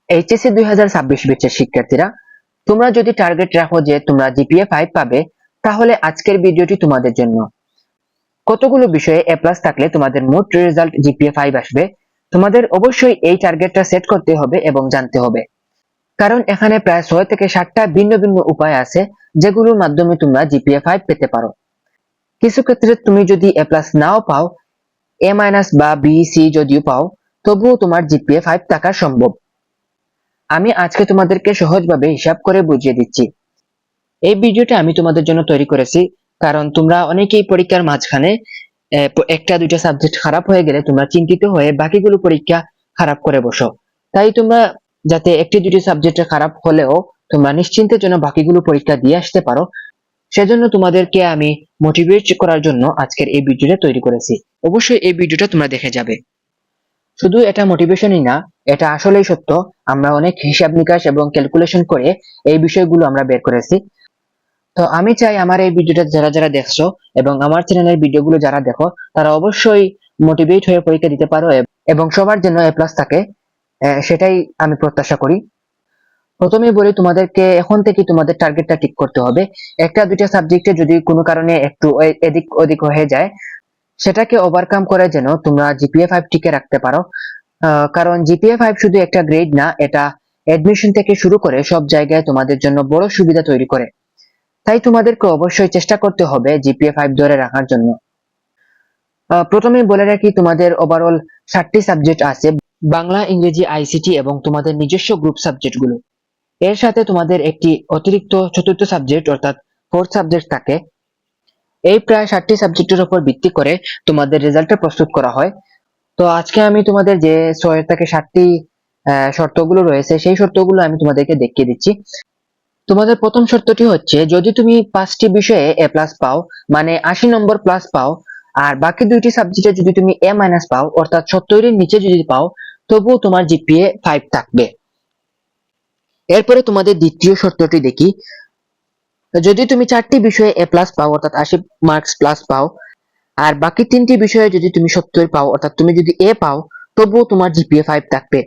HSC 2026 ব্যাচের শিক্ষার্থীরা, তোমরা যদি টার্গেট রাখো যে তোমরা জিপিএ 5 পাবে, তাহলে আজকের ভিডিওটি তোমাদের জন্য। কতগুলো বিষয়ে এ প্লাস থাকলে তোমাদের মোট রেজাল্ট জিপিএ 5 আসবে, তোমাদের অবশ্যই এই টার্গেটটা সেট করতে হবে এবং জানতে হবে। কারণ এখানে প্রায় 6 থেকে 7টা ভিন্ন ভিন্ন উপায় আছে যেগুলোর মাধ্যমে তোমরা জিপিএ 5 পেতে পারো। কিছু ক্ষেত্রে তুমি যদি এ প্লাস নাও পাও, এ মাইনাস বা বি সি যদিও পাও, তবুও তোমার জিপিএ 5 থাকা সম্ভব। আমি আজকে তোমাদেরকে সহজভাবে হিসাব করে বুঝিয়ে দিচ্ছি। এই ভিডিওটা আমি তোমাদের জন্য তৈরি করেছি কারণ তোমরা অনেকেই পরীক্ষার মাঝখানে একটা দুইটা সাবজেক্ট খারাপ হয়ে গেলে তোমরা চিন্তিত হয়ে বাকিগুলো পরীক্ষা খারাপ করে বসো। তাই তোমরা যাতে একটি দুটি সাবজেক্টে খারাপ হলেও তোমরা নিশ্চিন্তের জন্য বাকিগুলো পরীক্ষা দিয়ে আসতে পারো, সেজন্য তোমাদেরকে আমি মোটিভেট করার জন্য আজকের এই ভিডিওটা তৈরি করেছি। অবশ্যই এই ভিডিওটা তোমরা দেখে যাবে। শুধু এটা মোটিভেশনই না, এটা আসলেই সত্য। আমরা অনেক হিসাব নিকাশ এবং ক্যালকুলেশন করে এই বিষয়গুলো আমরা বের করেছি। তো আমি চাই আমার এই ভিডিওটা যারা যারা দেখছো এবং আমার চ্যানেলের ভিডিওগুলো যারা দেখো, তারা অবশ্যই মোটিভেট হয়ে পরীক্ষা দিতে পারো এবং সবার জন্য এ প্লাস থাকে, সেটাই আমি প্রত্যাশা করি। প্রথমেই বলি, তোমাদেরকে এখন থেকে তোমাদের টার্গেটটা ঠিক করতে হবে। একটা দুইটা সাবজেক্টে যদি কোনো কারণে একটু এদিক ওদিক হয়ে যায়, সেটাকে ওভারকাম করে যেন তোমরা জিপিএ 5 টিকে রাখতে পারো। কারণ জিপিএ 5 শুধু একটা গ্রেড না, এটা অ্যাডমিশন থেকে শুরু করে সব জায়গায় তোমাদের জন্য বড় সুবিধা তৈরি করে। তাই তোমাদেরকে অবশ্যই চেষ্টা করতে হবে জিপিএ 5 ধরে রাখার জন্য। প্রথমেই বলে রাখি, তোমাদের ওভারঅল 7টি সাবজেক্ট আছে: বাংলা, ইংরেজি, আইসিটি এবং তোমাদের নিজস্ব গ্রুপ সাবজেক্ট গুলো। এর সাথে তোমাদের একটি অতিরিক্ত চতুর্থ সাবজেক্ট অর্থাৎ ফোর্থ সাবজেক্ট থাকে। এই প্রায় 7টি সাবজেক্টের উপর ভিত্তি করে তোমাদের রেজাল্টটা প্রস্তুত করা হয়। তো আজকে আমি তোমাদের যে 6 থেকে 7টি শর্তগুলো রয়েছে, সেই শর্তগুলো আমি তোমাদেরকে দেখিয়ে দিচ্ছি। তোমাদের প্রথম শর্তটি হচ্ছে, যদি তুমি 5টি বিষয়ে এ প্লাস পাও, মানে 80 নম্বর প্লাস পাও, আর বাকি দুইটি সাবজেক্টে যদি তুমি এ মাইনাস পাও অর্থাৎ 70 এর নিচে যদি পাও, তবুও তোমার জিপিএ 5 থাকবে। এরপরে তোমাদের দ্বিতীয় শর্তটি দেখি। যদি তুমি 4টি বিষয়ে এ প্লাস পাও অর্থাৎ 80 মার্কস প্লাস পাও, আর বাকি 3টি বিষয়ে যদি তুমি 70 পাও অর্থাৎ তুমি যদি এ পাও, তবুও তোমার জিপিএ 5 থাকবে।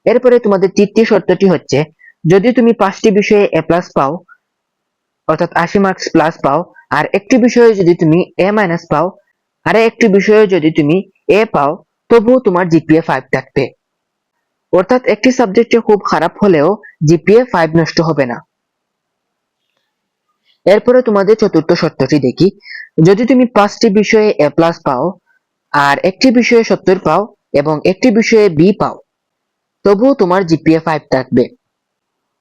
এরপরে তোমাদের তৃতীয় শর্তটি হচ্ছে, যদি তুমি 5টি বিষয়ে এ প্লাস পাও অর্থাৎ 80 মার্কস প্লাস পাও, আর একটি বিষয়ে যদি তুমি এ মাইনাস পাও, আর একটি বিষয়ে যদি তুমি এ পাও, তবুও তোমার জিপিএ 5 থাকবে। অর্থাৎ একটি সাবজেক্টে খুব খারাপ হলেও জিপিএ 5 নষ্ট হবে না। এরপরে তোমাদের চতুর্থ শর্তটি দেখি। যদি তুমি 5টি বিষয়ে এ প্লাস পাও, আর একটি বিষয়ে 70 পাও এবং একটি বিষয়ে বি পাও, তবুও তোমার জিপিএ 5 থাকবে।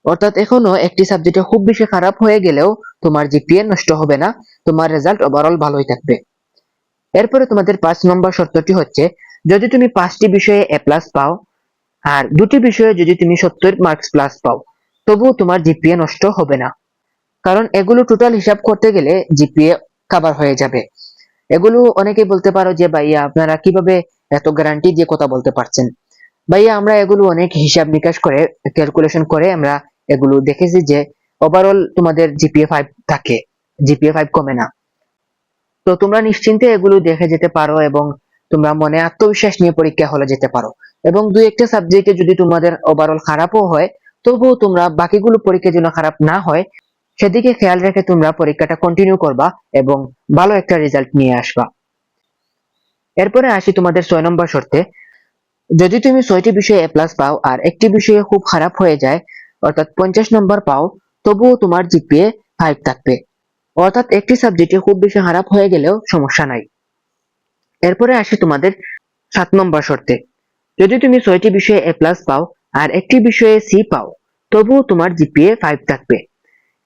অর্থাৎ এখনো একটি সাবজেক্টে খুব বেশি খারাপ হয়ে গেলেও তোমার জিপিএ নষ্ট হবে না, তোমার রেজাল্ট ওভারঅল ভালোই থাকবে। এরপরে তোমাদের 5 নম্বর শর্তটি হচ্ছে, যদি তুমি 5টি বিষয়ে এ প্লাস পাও, আর দুটি বিষয়ে যদি তুমি 70 মার্কস প্লাস পাও, তবুও তোমার জিপিএ নষ্ট হবে না। কারণ এগুলো টোটাল হিসাব করতে গেলে জিপিএ কভার হয়ে যাবে। এগুলো অনেকেই বলতে পারো যে ভাইয়া আপনারা কিভাবে এত গ্যারান্টি দিয়ে কথা বলতে পারছেন। ভাইয়া আমরা এগুলো অনেক হিসাব নিকাশ করে ক্যালকুলেশন করে আমরা এগুলো দেখেছি যে ওভারঅল তোমাদের জিপিএ 5 থাকে, জিপিএ 5 কমে না। তো তোমরা নিশ্চিন্তে এগুলো দেখে যেতে পারো এবং তোমরা মনে আত্মবিশ্বাস নিয়ে পরীক্ষা হলে যেতে পারো। এবং দুই একটা সাবজেক্টে যদি তোমাদের ওভারঅল খারাপও হয়, তবুও তোমরা বাকিগুলো পরীক্ষা যেন খারাপ না হয় সেদিকে খেয়াল রেখে তোমরা পরীক্ষাটা কন্টিনিউ করবা এবং ভালো একটা রেজাল্ট নিয়ে আসবা। এরপরে আসি তোমাদের 6 নম্বর শর্তে। যদি তুমি 6টি বিষয়ে এ প্লাস পাও আর একটি বিষয়ে খুব খারাপ হয়ে যায় অর্থাৎ 50 নম্বর পাও, তবুও তোমার জিপিএ 5 থাকবে। অর্থাৎ একটি সাবজেক্টে খুব বেশি খারাপ হয়ে গেলেও সমস্যা নাই। এরপরে আসি তোমাদের 7 নম্বর শর্তে। যদি তুমি 6টি বিষয়ে এ প্লাস পাও আর একটি বিষয়ে সি পাও, তবুও তোমার জিপিএ 5 থাকবে।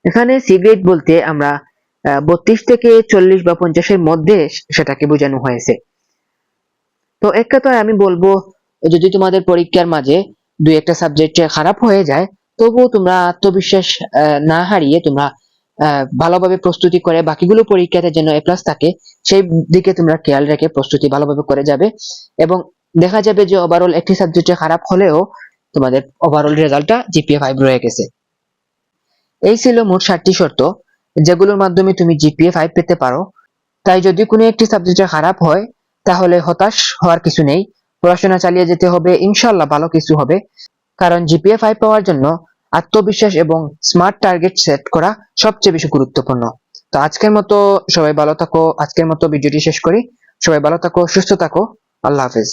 এখানে সি গ্রেড বলতে আমরা 32 থেকে 40 বা 50 এর মধ্যে সেটাকে বোঝানো হয়েছে। তো এক কথায় আমি বলবো, যদি তোমাদের পরীক্ষার মাঝে দুই একটা সাবজেক্টে খারাপ হয়ে যায়, তবুও তোমরা আত্মবিশ্বাস না হারিয়ে তোমরা ভালোভাবে প্রস্তুতি করে বাকিগুলো পরীক্ষাতে যেন এ প্লাস থাকে সেই দিকে তোমরা খেয়াল রেখে প্রস্তুতি ভালোভাবে করে যাবে। এবং দেখা যাবে যে ওভারঅল একটি সাবজেক্টে খারাপ হলেও তোমাদের ওভারঅল রেজাল্টটা জিপিএ 5 রয়ে গেছে। এই ছিল মোট 7টি শর্ত যেগুলোর মাধ্যমে তুমি জিপিএ 5 পেতে পারো। তাই যদি কোনো একটি সাবজেক্টে খারাপ হয়, তাহলে হতাশ হওয়ার কিছু নেই, পড়াশোনা চালিয়ে যেতে হবে, ইনশাআল্লাহ ভালো কিছু হবে। কারণ জিপিএ 5 পাওয়ার জন্য আত্মবিশ্বাস এবং স্মার্ট টার্গেট সেট করা সবচেয়ে বেশি গুরুত্বপূর্ণ। তো আজকের মতো সবাই ভালো থাকো, আজকের মতো ভিডিওটি শেষ করি। সবাই ভালো থাকো, সুস্থ থাকো, আল্লাহ হাফেজ।